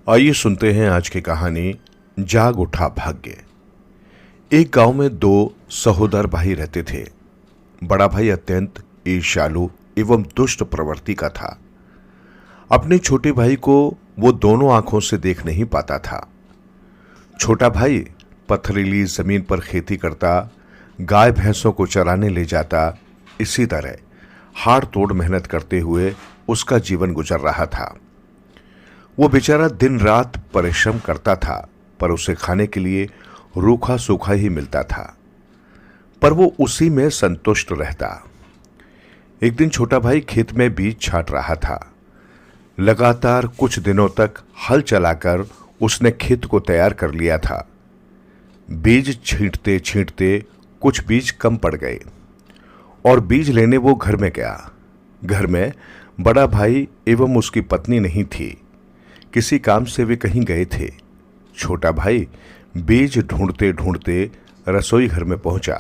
आइए सुनते हैं आज की कहानी जाग उठा भाग्य। एक गांव में दो सहोदर भाई रहते थे। बड़ा भाई अत्यंत ईर्ष्यालु एवं दुष्ट प्रवृत्ति का था। अपने छोटे भाई को वो दोनों आंखों से देख नहीं पाता था। छोटा भाई पथरीली जमीन पर खेती करता, गाय भैंसों को चराने ले जाता। इसी तरह हाड़ तोड़ मेहनत करते हुए उसका जीवन गुजर रहा था। वो बेचारा दिन रात परिश्रम करता था, पर उसे खाने के लिए रूखा सूखा ही मिलता था, पर वो उसी में संतुष्ट रहता। एक दिन छोटा भाई खेत में बीज छांट रहा था। लगातार कुछ दिनों तक हल चलाकर उसने खेत को तैयार कर लिया था। बीज छींटते छींटते कुछ बीज कम पड़ गए और बीज लेने वो घर में गया। घर में बड़ा भाई एवं उसकी पत्नी नहीं थी, किसी काम से वे कहीं गए थे। छोटा भाई बीज ढूंढते ढूंढते रसोई घर में पहुंचा।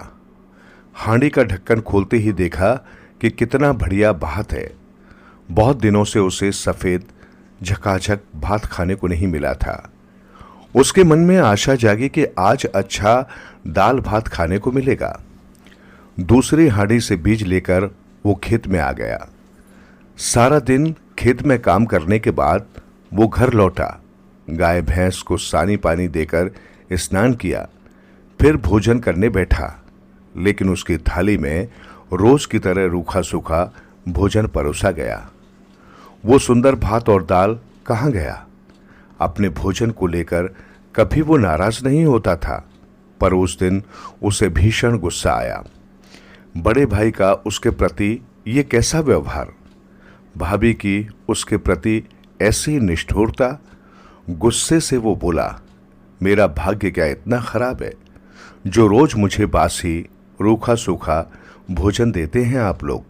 हांडी का ढक्कन खोलते ही देखा कि कितना बढ़िया भात है। बहुत दिनों से उसे सफेद झकाझक भात खाने को नहीं मिला था। उसके मन में आशा जागी कि आज अच्छा दाल भात खाने को मिलेगा। दूसरी हांडी से बीज लेकर वो खेत में आ गया। सारा दिन खेत में काम करने के बाद वो घर लौटा। गाय भैंस को सानी पानी देकर स्नान किया, फिर भोजन करने बैठा। लेकिन उसकी थाली में रोज की तरह रूखा सूखा भोजन परोसा गया। वो सुंदर भात और दाल कहाँ गया? अपने भोजन को लेकर कभी वो नाराज नहीं होता था, पर उस दिन उसे भीषण गुस्सा आया। बड़े भाई का उसके प्रति ये कैसा व्यवहार, भाभी की उसके प्रति ऐसी निष्ठुरता। गुस्से से वो बोला, मेरा भाग्य क्या इतना खराब है जो रोज मुझे बासी रूखा सूखा भोजन देते हैं आप लोग?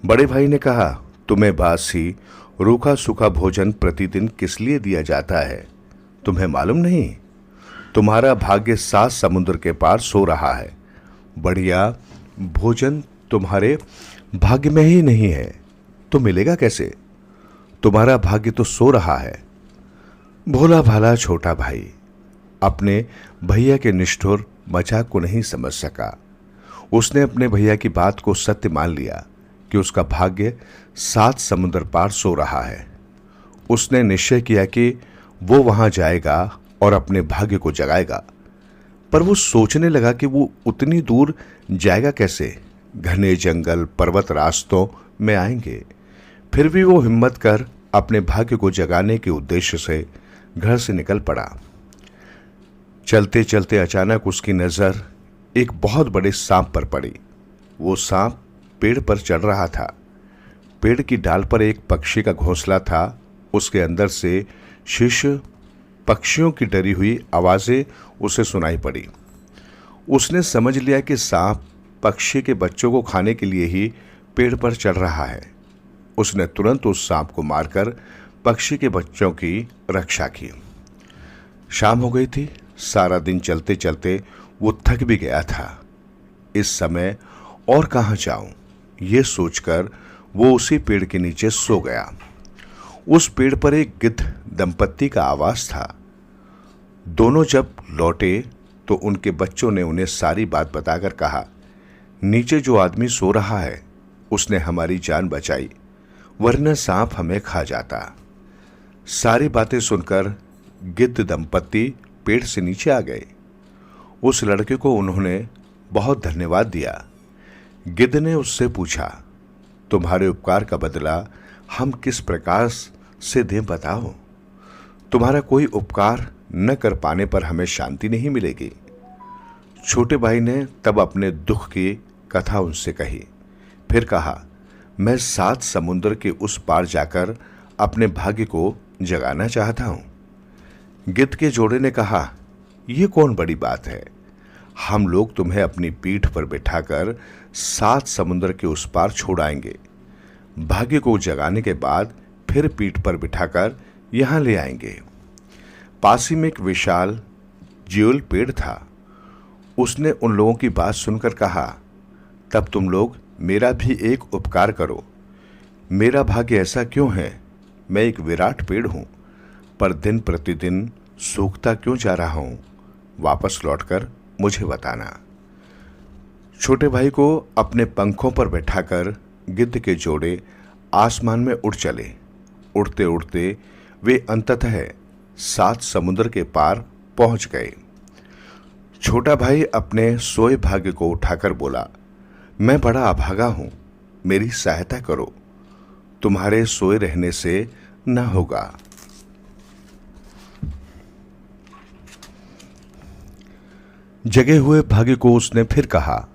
बड़े भाई ने कहा, तुम्हें बासी रूखा सूखा भोजन प्रतिदिन किस लिए दिया जाता है? तुम्हें मालूम नहीं? तुम्हारा भाग्य 7 समुद्र के पार सो रहा है। बढ़िया भोजन तुम्हारे भाग्य में ही नहीं है तो मिलेगा कैसे? तुम्हारा भाग्य तो सो रहा है। भोला भाला छोटा भाई अपने भैया के निष्ठुर मजाक को नहीं समझ सका। उसने अपने भैया की बात को सत्य मान लिया कि उसका भाग्य 7 समुद्र पार सो रहा है। उसने निश्चय किया कि वो वहां जाएगा और अपने भाग्य को जगाएगा। पर वो सोचने लगा कि वो उतनी दूर जाएगा कैसे? घने जंगल पर्वत रास्तों में आएंगे। फिर भी वो हिम्मत कर अपने भाग्य को जगाने के उद्देश्य से घर से निकल पड़ा। चलते चलते अचानक उसकी नजर एक बहुत बड़े सांप पर पड़ी। वो सांप पेड़ पर चढ़ रहा था। पेड़ की डाल पर एक पक्षी का घोंसला था। उसके अंदर से शिशु पक्षियों की डरी हुई आवाजें उसे सुनाई पड़ी। उसने समझ लिया कि सांप पक्षी के बच्चों को खाने के लिए ही पेड़ पर चढ़ रहा है। उसने तुरंत उस सांप को मारकर पक्षी के बच्चों की रक्षा की। शाम हो गई थी। सारा दिन चलते चलते वो थक भी गया था। इस समय और कहाँ जाऊं, ये सोचकर वो उसी पेड़ के नीचे सो गया। उस पेड़ पर एक गिद्ध दंपत्ति का आवास था। दोनों जब लौटे तो उनके बच्चों ने उन्हें सारी बात बताकर कहा, नीचे जो आदमी सो रहा है उसने हमारी जान बचाई, वरना सांप हमें खा जाता। सारी बातें सुनकर गिद्ध दंपत्ति पेड़ से नीचे आ गए। उस लड़के को उन्होंने बहुत धन्यवाद दिया। गिद्ध ने उससे पूछा, तुम्हारे उपकार का बदला हम किस प्रकार से दें बताओ? तुम्हारा कोई उपकार न कर पाने पर हमें शांति नहीं मिलेगी। छोटे भाई ने तब अपने दुख की कथा उनसे कही। फिर कहा, मैं 7 समुद्र के उस पार जाकर अपने भाग्य को जगाना चाहता हूं। गिद्ध के जोड़े ने कहा, यह कौन बड़ी बात है? हम लोग तुम्हें अपनी पीठ पर बिठाकर 7 समुद्र के उस पार छोड़ आएंगे। भाग्य को जगाने के बाद फिर पीठ पर बिठाकर यहां ले आएंगे। पास ही में एक विशाल जियोल पेड़ था। उसने उन लोगों की बात सुनकर कहा, तब तुम लोग मेरा भी एक उपकार करो। मेरा भाग्य ऐसा क्यों है? मैं एक विराट पेड़ हूं। पर दिन प्रतिदिन सूखता क्यों जा रहा हूं, वापस लौटकर मुझे बताना। छोटे भाई को अपने पंखों पर बैठाकर गिद्ध के जोड़े आसमान में उड़ चले। उड़ते उड़ते वे अंततः 7 समुद्र के पार पहुंच गए। छोटा भाई अपने सोए भाग्य को उठाकर बोला, मैं बड़ा अभागा हूं, मेरी सहायता करो, तुम्हारे सोए रहने से न होगा। जगे हुए भाग्य को उसने फिर कहा,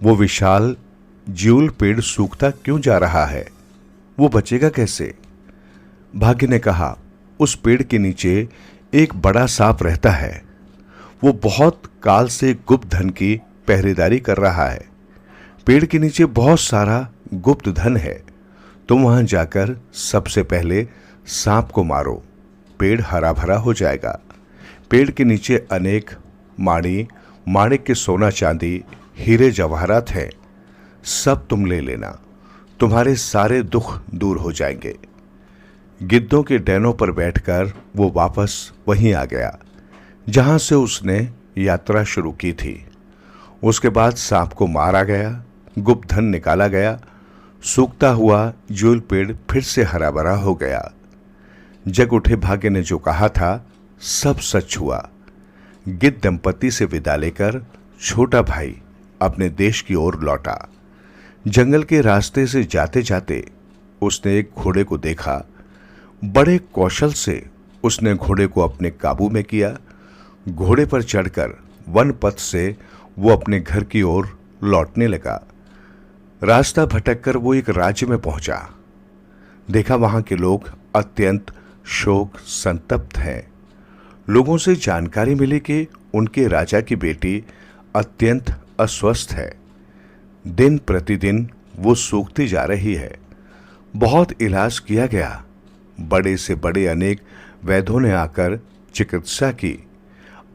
वो विशाल ज्यूल पेड़ सूखता क्यों जा रहा है, वो बचेगा कैसे? भाग्य ने कहा, उस पेड़ के नीचे एक बड़ा सांप रहता है, वो बहुत काल से गुप्त धन की पहरेदारी कर रहा है। पेड़ के नीचे बहुत सारा गुप्त धन है, तुम वहां जाकर सबसे पहले सांप को मारो, पेड़ हरा भरा हो जाएगा। पेड़ के नीचे अनेक माणिक के सोना चांदी हीरे जवाहरात हैं, सब तुम ले लेना, तुम्हारे सारे दुख दूर हो जाएंगे। गिद्धों के डैनों पर बैठकर वो वापस वहीं आ गया जहां से उसने यात्रा शुरू की थी। उसके बाद सांप को मारा गया, गुप्त धन निकाला गया, सूखता हुआ ज्यूल पेड़ फिर से हरा भरा हो गया। जग उठे भाग्य ने जो कहा था सब सच हुआ। गिद्ध दंपति से विदा लेकर छोटा भाई अपने देश की ओर लौटा। जंगल के रास्ते से जाते जाते उसने एक घोड़े को देखा। बड़े कौशल से उसने घोड़े को अपने काबू में किया। घोड़े पर चढ़कर वन पथ से वो अपने घर की ओर लौटने लगा। रास्ता भटककर वो एक राज्य में पहुंचा। देखा वहां के लोग अत्यंत शोक संतप्त हैं। लोगों से जानकारी मिली कि उनके राजा की बेटी अत्यंत अस्वस्थ है। दिन प्रतिदिन वो सूखती जा रही है। बहुत इलाज किया गया, बड़े से बड़े अनेक वैद्यों ने आकर चिकित्सा की,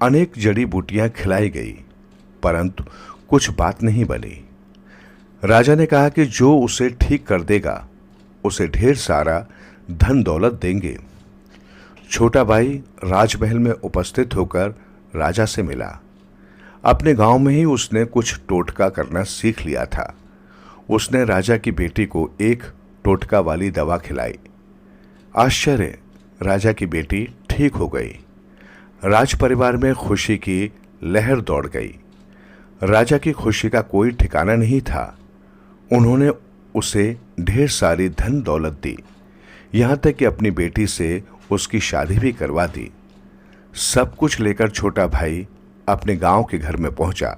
अनेक जड़ी बूटियां खिलाई गई, परंतु कुछ बात नहीं बनी। राजा ने कहा कि जो उसे ठीक कर देगा उसे ढेर सारा धन दौलत देंगे। छोटा भाई राजमहल में उपस्थित होकर राजा से मिला। अपने गांव में ही उसने कुछ टोटका करना सीख लिया था। उसने राजा की बेटी को एक टोटका वाली दवा खिलाई। आश्चर्य, राजा की बेटी ठीक हो गई। राज परिवार में खुशी की लहर दौड़ गई। राजा की खुशी का कोई ठिकाना नहीं था। उन्होंने उसे ढेर सारी धन दौलत दी, यहां तक कि अपनी बेटी से उसकी शादी भी करवा दी। सब कुछ लेकर छोटा भाई अपने गांव के घर में पहुंचा।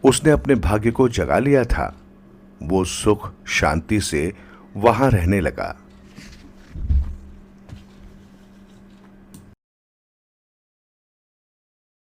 उसने अपने भाग्य को जगा लिया था। वो सुख शांति से वहां रहने लगा।